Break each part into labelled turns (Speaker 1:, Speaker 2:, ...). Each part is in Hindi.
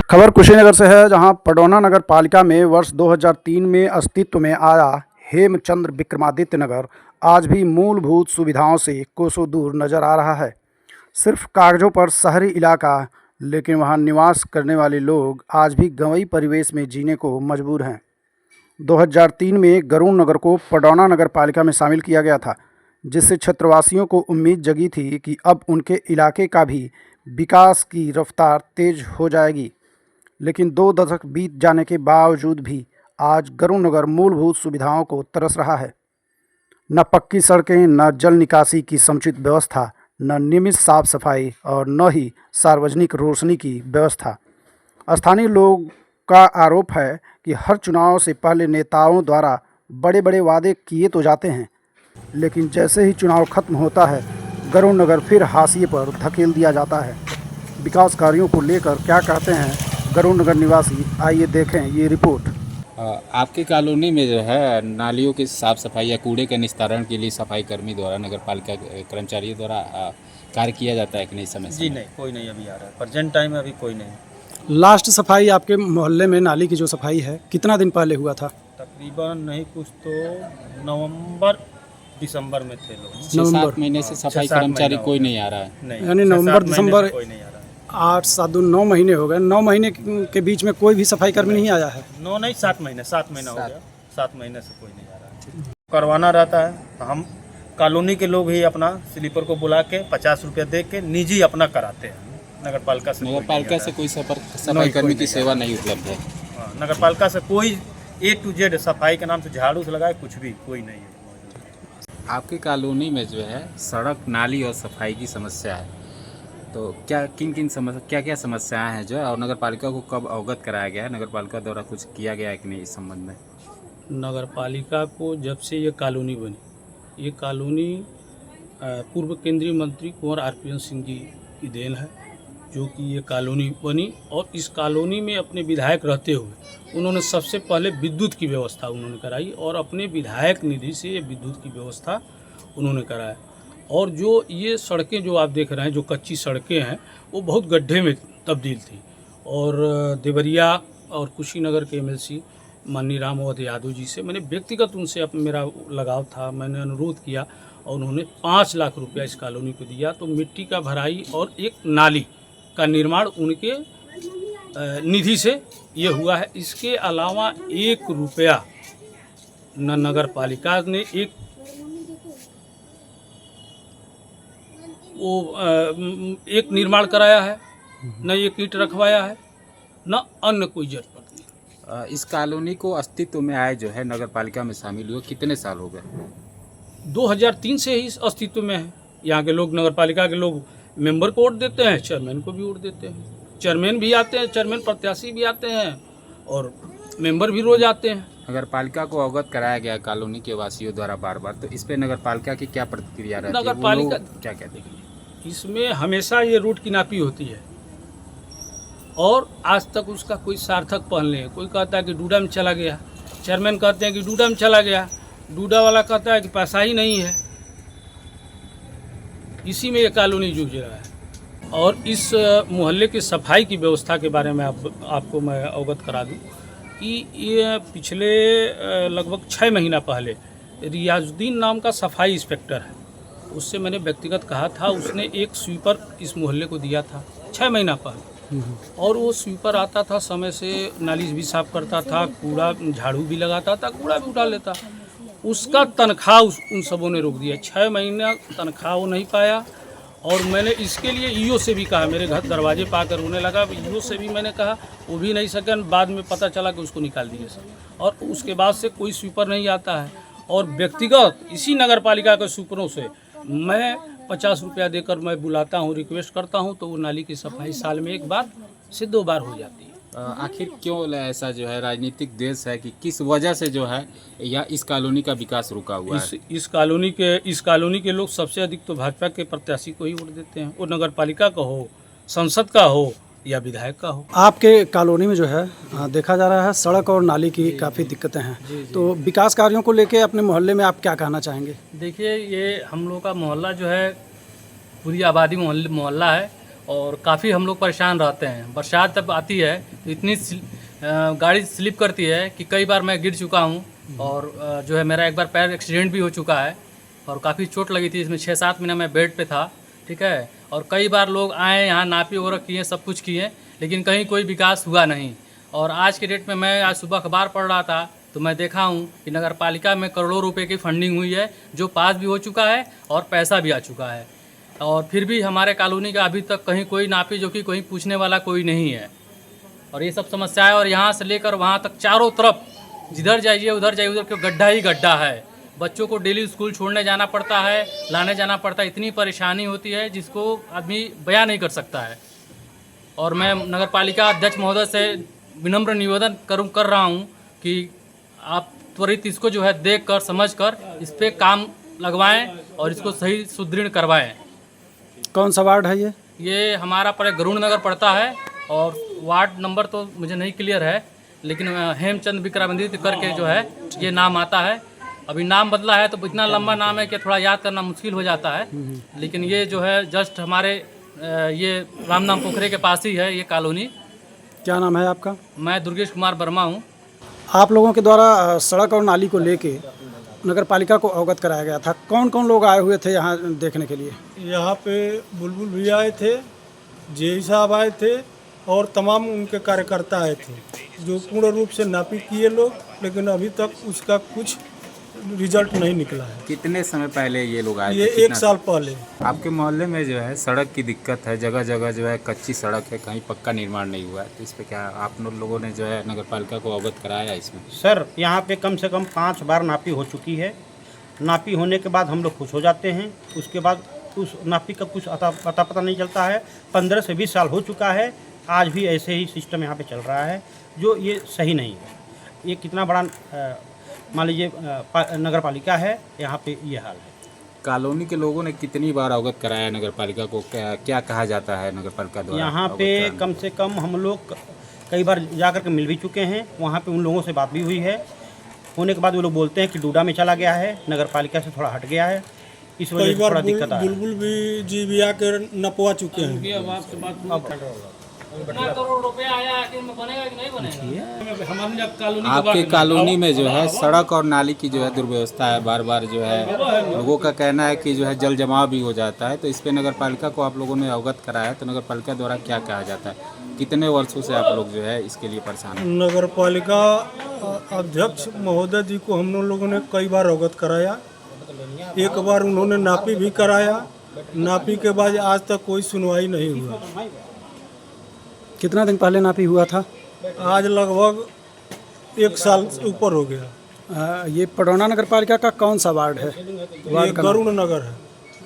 Speaker 1: खबर कुशीनगर से है, जहां पडौना नगर पालिका में वर्ष 2003 में अस्तित्व में आया हेमचंद्र विक्रमादित्य नगर आज भी मूलभूत सुविधाओं से कोसों दूर नजर आ रहा है। सिर्फ कागजों पर शहरी इलाका, लेकिन वहां निवास करने वाले लोग आज भी गांवी परिवेश में जीने को मजबूर हैं। 2003 में गरुड़ नगर को पडौना नगर पालिका में शामिल किया गया था, जिससे क्षेत्रवासियों को उम्मीद जगी थी कि अब उनके इलाके का भी विकास की रफ्तार तेज हो जाएगी। लेकिन 2 दशक बीत जाने के बावजूद भी आज गरुड़ नगर मूलभूत सुविधाओं को तरस रहा है। न पक्की सड़कें, न जल निकासी की समुचित व्यवस्था, न नियमित साफ सफाई और न ही सार्वजनिक रोशनी की व्यवस्था। स्थानीय लोग का आरोप है कि हर चुनाव से पहले नेताओं द्वारा बड़े बड़े वादे किए तो जाते हैं, लेकिन जैसे ही चुनाव खत्म होता है गरुड़ नगर फिर हाशिए पर धकेल दिया जाता है। विकास कार्यों को लेकर क्या कहते हैं गरुड़ नगर निवासी, आइए देखें ये रिपोर्ट।
Speaker 2: आपकी कॉलोनी में जो है नालियों की साफ सफाई या कूड़े के निस्तारण के लिए सफाई कर्मी द्वारा, नगर पालिका कर्मचारियों द्वारा कार्य किया जाता है कि नहीं? समय
Speaker 3: जी नहीं, कोई नहीं अभी आ रहा है। प्रेजेंट टाइम में अभी कोई नहीं।
Speaker 1: लास्ट सफाई आपके मोहल्ले में नाली की जो सफाई है कितना दिन पहले हुआ था?
Speaker 3: तकरीबन नहीं कुछ तो नवंबर दिसंबर में थे लोग।
Speaker 2: 6-7 महीने से सफाई
Speaker 3: 6-7
Speaker 2: कर्मचारी
Speaker 3: महीना
Speaker 2: कोई
Speaker 3: हो
Speaker 2: नहीं आ रहा है।
Speaker 3: नहीं,
Speaker 1: यानी
Speaker 3: 6-7
Speaker 1: नवंबर
Speaker 3: महीने
Speaker 1: दिसंबर
Speaker 3: से कोई नहीं आ रहा है।
Speaker 1: 8 7 9 महीने हो गए। 9 महीने के बीच में कोई भी सफाई कर्मी नहीं आया है?
Speaker 3: 9 नहीं 7 महीने, 7 महीना हो गया। 7 महीने से कोई नहीं आ रहा है। करवाना रहता है तो हम कॉलोनी के लोग ही अपना स्लीपर को बुला के 50 रुपया दे के निजी अपना कराते हैं। नगर पालिका से
Speaker 2: कोई सफाई कर्मी की सेवा नहीं उपलब्ध है।
Speaker 3: नगर पालिका से कोई A to Z सफाई के नाम से झाड़ू से लगाए कुछ भी कोई नहीं है।
Speaker 2: आपकी कॉलोनी में जो है सड़क, नाली और सफाई की समस्या है, तो क्या किन समस्या क्या समस्याएं हैं जो है, और नगर पालिका को कब अवगत कराया गया है? नगर पालिका द्वारा कुछ किया गया है कि नहीं इस संबंध में?
Speaker 4: नगर पालिका को जब से ये कॉलोनी बनी, ये कॉलोनी पूर्व केंद्रीय मंत्री कुंवर RPN सिंह जी की देन है, जो कि ये कॉलोनी बनी। और इस कॉलोनी में अपने विधायक रहते हुए उन्होंने सबसे पहले विद्युत की व्यवस्था उन्होंने कराई, और अपने विधायक निधि से ये विद्युत की व्यवस्था उन्होंने कराया। और जो ये सड़कें जो आप देख रहे हैं, जो कच्ची सड़कें हैं, वो बहुत गड्ढे में तब्दील थी। और देवरिया और कुशीनगर के MLC माननीय रामवत यादव जी से मैंने व्यक्तिगत उनसे मेरा लगाव था, मैंने अनुरोध किया और उन्होंने 5 लाख रुपया इस कॉलोनी को दिया। तो मिट्टी का भराई और एक नाली का निर्माण उनके निधि से ये हुआ है। इसके अलावा 1 रुपया न नगर पालिका ने एक निर्माण कराया है, न एक ईंट रखवाया है, न अन्य कोई जरूरत।
Speaker 2: इस कॉलोनी को अस्तित्व में आए जो है नगर पालिका में शामिल हुए कितने साल हो गए?
Speaker 4: 2003 से ही अस्तित्व में है। यहाँ के लोग, नगर पालिका के लोग मेंबर को वोट देते हैं, चेयरमैन को भी वोट देते हैं। चेयरमैन भी आते हैं, चेयरमैन प्रत्याशी भी आते हैं और मेंबर भी रोज आते हैं।
Speaker 2: नगर पालिका को अवगत कराया गया कॉलोनी के वासियों द्वारा बार-बार, तो इस पे नगर पालिका की क्या प्रतिक्रिया रहती है?
Speaker 4: नगर पालिका
Speaker 2: क्या कहते हैं?
Speaker 4: इसमें हमेशा ये रूट की नापी होती है और आज तक उसका कोई सार्थक पहल नहीं है। कोई कहता है कि डूडा में चला गया, चेयरमैन कहते हैं कि डूडा में चला गया, डूडा वाला कहता है कि पैसा ही नहीं है। इसी में ये कॉलोनी जूझ रहा है। और इस मोहल्ले की सफाई की व्यवस्था के बारे में आपको मैं अवगत करा दूं कि ये पिछले लगभग 6 महीना पहले रियाजुद्दीन नाम का सफाई इंस्पेक्टर है, उससे मैंने व्यक्तिगत कहा था। उसने एक स्वीपर इस मोहल्ले को दिया था 6 महीना पहले, और वो स्वीपर आता था, समय से नाली भी साफ करता था, कूड़ा झाड़ू भी लगाता था, कूड़ा भी उठा लेता। उसका तनख्वाह उन सबों ने रोक दिया। 6 महीना तनख्वाह वो नहीं पाया। और मैंने इसके लिए EO से भी कहा, मेरे घर दरवाजे पा कर रोने लगा। EO से भी मैंने कहा, वो भी नहीं सके। बाद में पता चला कि उसको निकाल दिए सब, और उसके बाद से कोई स्वीपर नहीं आता है। और व्यक्तिगत इसी नगर पालिका के स्वीपरों से मैं 50 रुपया देकर मैं बुलाता हूँ, रिक्वेस्ट करता हूँ, तो वो नाली की सफाई साल में 1 बार से 2 बार हो जाती है।
Speaker 2: आखिर क्यों ऐसा जो है राजनीतिक देश है कि किस वजह से जो है या इस कॉलोनी का विकास रुका हुआ है?
Speaker 4: इस कॉलोनी के लोग सबसे अधिक तो भाजपा के प्रत्याशी को ही वोट देते हैं, वो नगर पालिका का हो, संसद का हो या विधायक का हो।
Speaker 1: आपके कॉलोनी में जो है देखा जा रहा है सड़क और नाली की काफ़ी दिक्कतें हैं, तो विकास कार्यों को लेके अपने मोहल्ले में आप क्या कहना चाहेंगे?
Speaker 5: देखिए, ये हम लोग का मोहल्ला जो है पूरी आबादी मोहल्ला है,
Speaker 4: और काफ़ी हम लोग परेशान रहते हैं। बरसात जब आती है तो इतनी गाड़ी स्लिप करती है कि कई बार मैं गिर चुका हूँ और जो है मेरा एक बार पैर एक्सीडेंट भी हो चुका है और काफ़ी चोट लगी थी। इसमें 6-7 महीना मैं बेड पे था, ठीक है। और कई बार लोग आए यहाँ, नापी वगैरह किए, सब कुछ किए, लेकिन कहीं कोई विकास हुआ नहीं। और आज के डेट में मैं आज सुबह अखबार पढ़ रहा था तो मैं देखा हूँ कि नगर पालिका में करोड़ों रुपए की फंडिंग हुई है, जो पास भी हो चुका है और पैसा भी आ चुका है। और फिर भी हमारे कॉलोनी का अभी तक कहीं कोई नापी जोखी कोई पूछने वाला कोई नहीं है। और ये सब समस्याएं, और यहाँ से लेकर वहाँ तक चारों तरफ जिधर जाइए उधर क्यों गड्ढा ही गड्ढा है। बच्चों को डेली स्कूल छोड़ने जाना पड़ता है, लाने जाना पड़ता है। इतनी परेशानी होती है जिसको आदमी बयां नहीं कर सकता है। और मैं नगर पालिका अध्यक्ष महोदय से विनम्र निवेदन कर रहा हूँ कि आप त्वरित इसको जो है देख कर समझ कर इस पर काम लगवाएं और इसको सही सुदृढ़ करवाएं।
Speaker 1: कौन सा वार्ड है ये?
Speaker 4: ये हमारा पर गरुड़ नगर पड़ता है और वार्ड नंबर तो मुझे नहीं क्लियर है, लेकिन हेमचंद विक्रमादित्य करके जो है ये नाम आता है। अभी नाम बदला है तो इतना लंबा नाम है कि थोड़ा याद करना मुश्किल हो जाता है, लेकिन ये जो है जस्ट हमारे ये रामनाम पोखरे के पास ही है ये कॉलोनी।
Speaker 1: क्या नाम है आपका?
Speaker 4: मैं दुर्गेश कुमार वर्मा हूँ।
Speaker 1: आप लोगों के द्वारा सड़क और नाली को लेके नगर पालिका को अवगत कराया गया था। कौन कौन लोग आए हुए थे यहाँ देखने के लिए?
Speaker 5: यहाँ पे बुलबुल भी आए थे, जेई साहब आए थे और तमाम उनके कार्यकर्ता आए थे, जो पूर्ण रूप से नापी किए लोग, लेकिन अभी तक उसका कुछ रिजल्ट नहीं निकला है।
Speaker 2: कितने समय पहले ये लोग आए
Speaker 5: ये
Speaker 2: थे?
Speaker 5: 1 साल पहले।
Speaker 2: आपके मोहल्ले में जो है सड़क की दिक्कत है, जगह जगह जो है कच्ची सड़क है, कहीं पक्का निर्माण नहीं हुआ है, तो इस पे क्या आप लोगों ने जो है नगर पालिका को अवगत कराया इसमें?
Speaker 3: सर यहाँ पे कम से कम 5 बार नापी हो चुकी है। नापी होने के बाद हम लोग खुश हो जाते हैं, उसके बाद उस नापी का कुछ अता पता नहीं चलता है। 15 से 20 साल हो चुका है, आज भी ऐसे ही सिस्टम यहाँ पे चल रहा है, जो ये सही नहीं है। ये कितना बड़ा मान लीजिए नगर पालिका है, यहाँ पे ये हाल है।
Speaker 2: कॉलोनी के लोगों ने कितनी बार अवगत कराया नगर पालिका को? क्या कहा जाता है नगर पालिका द्वारा?
Speaker 3: यहाँ पे कम से कम हम लोग कई बार जाकर के मिल भी चुके हैं, वहाँ पे उन लोगों से बात भी हुई है। होने के बाद वो लोग बोलते हैं कि डूडा में चला गया है, नगर पालिका से थोड़ा हट गया है, इस वजह से थोड़ा दिक्कत आ रहा है।
Speaker 5: बुलबुल भी जी भी आकर नपवा चुके हैं।
Speaker 4: करोड़ रुपया आया, बनेगा कि नहीं बनेगा? हमारी जब कॉलोनी
Speaker 2: आपके कॉलोनी में जो है सड़क और नाली की जो है दुर्व्यवस्था है, बार बार जो है लोगों का कहना है कि जो है जल जमाव भी हो जाता है, तो इस पे नगर पालिका को आप लोगों ने अवगत कराया, तो नगर पालिका द्वारा क्या कहा जाता है? कितने वर्षों से आप लोग जो है इसके लिए परेशान हैं?
Speaker 5: नगर पालिका अध्यक्ष महोदय जी को हम लोगों ने कई बार अवगत कराया। एक बार उन्होंने नापी भी कराया, नापी के बाद आज तक कोई सुनवाई नहीं हुआ।
Speaker 1: कितना दिन पहले नापी हुआ था?
Speaker 5: आज लगभग 1 साल से ऊपर हो गया।
Speaker 1: ये पडौना नगर पालिका का कौन सा वार्ड है?
Speaker 5: ये गरुड़ नगर है।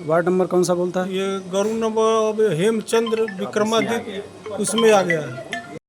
Speaker 1: वार्ड नंबर कौन सा बोलता है?
Speaker 5: ये गरुड़ नंबर हेमचंद्र विक्रमादित्य उसमें आ गया है।